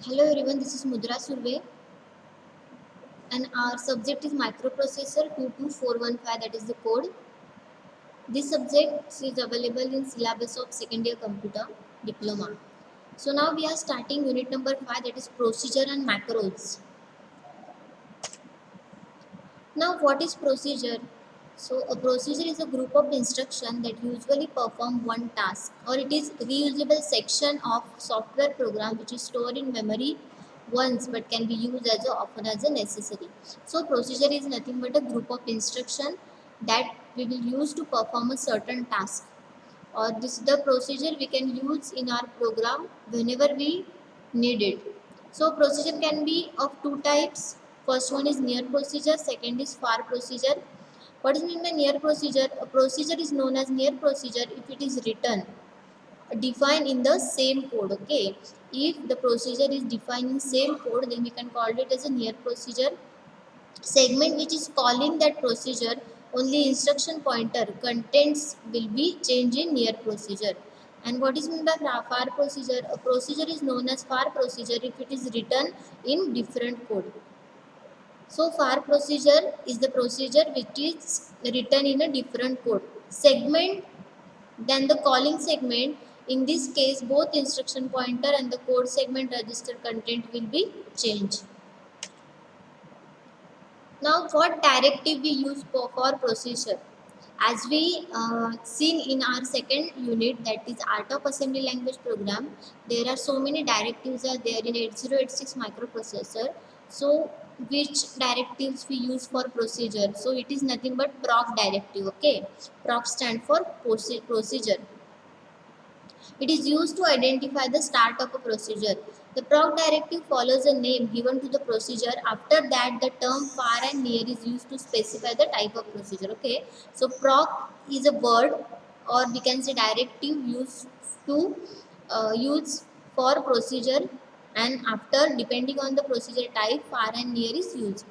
Hello everyone, this is Mudra Surve and our subject is microprocessor 22415, that is the code. This subject is available in syllabus of second year computer diploma. So now we are starting unit number 5, that is procedure and macros. Now what is procedure? So a procedure is a group of instructions that usually perform one task, or it is reusable section of software program which is stored in memory once but can be used as often as a necessary. So procedure is nothing but a group of instruction that we will use to perform a certain task, or this the procedure we can use in our program whenever we need it. So procedure can be of two types. First one is near procedure, second is far procedure. What is meant by near procedure? A procedure is known as near procedure if it is written defined in the same code. Okay, if the procedure is defined in same code, then we can call it as a near procedure. Segment which is calling that procedure, only instruction pointer contents will be changed in near procedure. And what is meant by far procedure? A procedure is known as far procedure if it is written in different code. So far procedure is the procedure which is written in a different code. Segment, then the calling segment. In this case, both instruction pointer and the code segment register content will be changed. Now, what directive we use for procedure? As we seen in our second unit, that is Art of Assembly Language program, there are so many directives are there in 8086 microprocessor. So which directives we use for procedure? So it is nothing but proc directive. Okay, proc stand for procedure. It is used to identify the start of a procedure. The proc directive follows a name given to the procedure. After that, the term far and near is used to specify the type of procedure. Okay, so proc is a word, or we can say directive used to use for procedure, and after depending on the procedure type, far and near is used.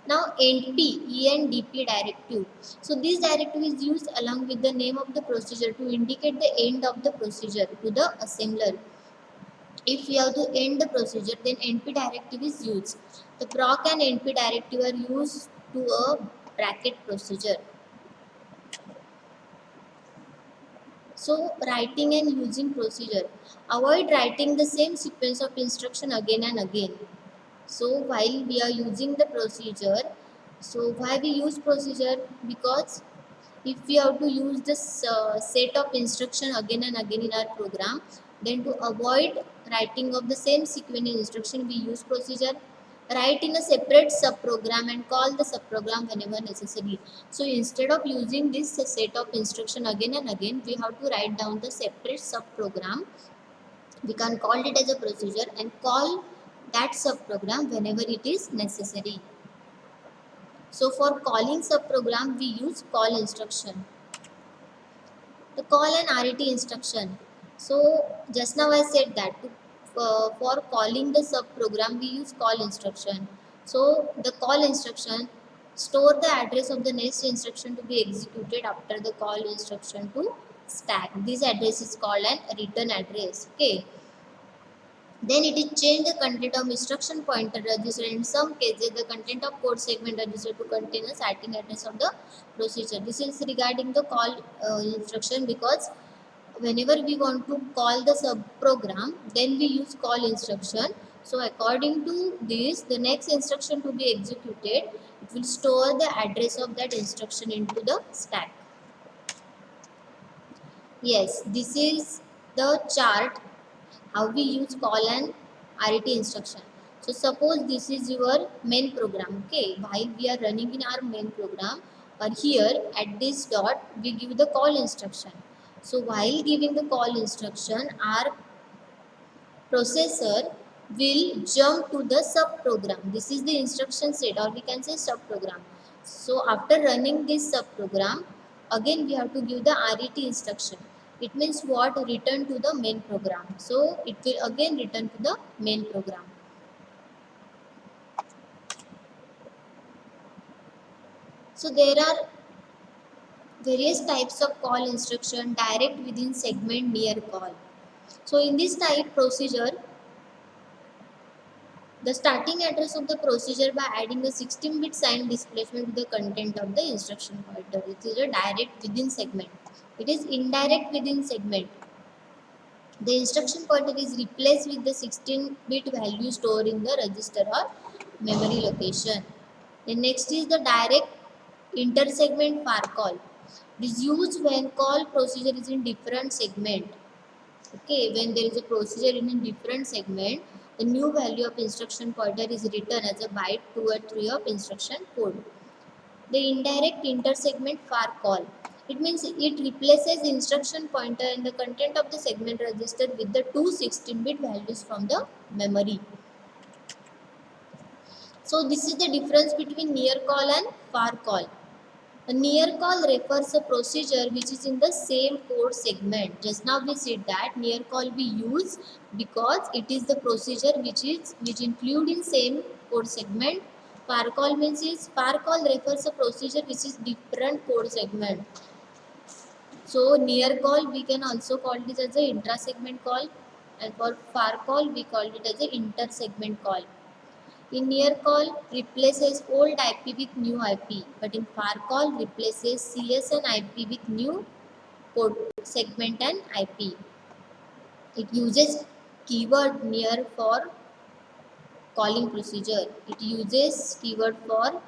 Now ENDP directive. So this directive is used along with the name of the procedure to indicate the end of the procedure to the assembler. If we have to end the procedure, then NP directive is used. The proc and NP directive are used to a bracket procedure. So writing and using procedure. Avoid writing the same sequence of instruction again and again. So while we are using the procedure, so why we use procedure? Because if we have to use this set of instruction again and again in our program, then to avoid writing of the same sequence instruction, we use procedure. Write in a separate subprogram and call the subprogram whenever necessary. So instead of using this set of instruction again and again, we have to write down the separate subprogram. We can call it as a procedure and call that subprogram whenever it is necessary. So for calling subprogram, we use call instruction. The call and RET instruction. So just now I said that for calling the subprogram, we use call instruction. So the call instruction store the address of the next instruction to be executed after the call instruction to stack. This address is called an return address. Okay. Then it is change the content of instruction pointer register. In some cases, the content of code segment register to contain a starting address of the procedure. This is regarding the call instruction, because whenever we want to call the subprogram, then we use call instruction. So according to this, the next instruction to be executed, it will store the address of that instruction into the stack. Yes, this is the chart how we use call and RET instruction. So suppose this is your main program. Okay, while we are running in our main program, or here at this dot we give the call instruction. So while giving the call instruction, our processor will jump to the subprogram. This is the instruction set, or we can say subprogram. So after running this subprogram, again we have to give the RET instruction. It means what? Return to the main program. So it will again return to the main program. So there are various types of call instruction: direct, within, segment, near call. So in this type procedure, the starting address of the procedure by adding a 16-bit sign displacement to the content of the instruction pointer. It is a direct within segment. It is indirect within segment. The instruction pointer is replaced with the 16-bit value stored in the register or memory location. The next is the direct inter-segment far call. It is used when call procedure is in different segment. Okay, when there is a procedure in a different segment, the new value of instruction pointer is written as a byte 2 or 3 of instruction code. The indirect inter-segment far call. It means it replaces instruction pointer and the content of the segment register with the two 16-bit values from the memory. So this is the difference between near call and far call. A near call refers a procedure which is in the same code segment. Just now we said that near call we use because it is the procedure which include in same code segment. Far call far call refers a procedure which is different code segment. So near call we can also call it as a intra segment call, and for far call we call it as a inter segment call. In near call replaces old IP with new IP, but in far call replaces CS and IP with new code segment and IP. It uses keyword near for calling procedure. It uses keyword for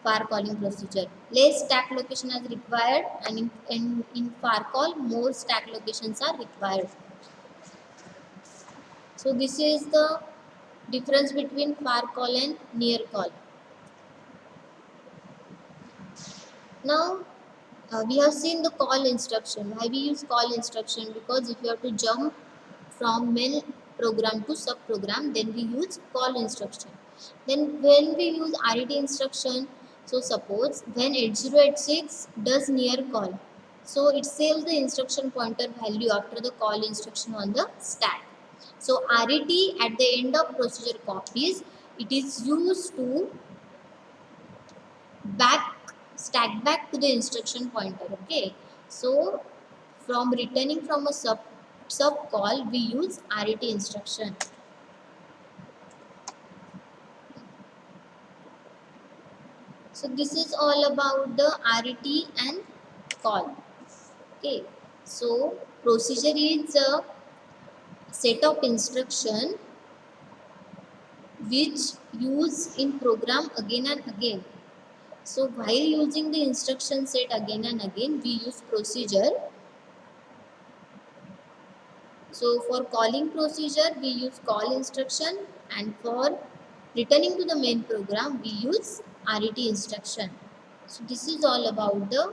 far calling procedure. Less stack location is required, and in far call more stack locations are required. So this is the difference between far call and near call. Now we have seen the call instruction. Why we use call instruction? Because if you have to jump from main program to sub program, then we use call instruction. Then when we use RET instruction, so suppose when 8086 does near call, so it saves the instruction pointer value after the call instruction on the stack. So RET at the end of procedure copies, it is used to stack back to the instruction pointer. Okay, so from returning from a sub call we use RET instruction. So this is all about the RET and call. Okay, so procedure is a set of instruction which use in program again and again. So while using the instruction set again and again, we use procedure. So for calling procedure, we use call instruction, and for returning to the main program, we use RET instruction. So this is all about the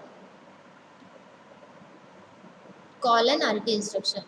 call and RET instruction.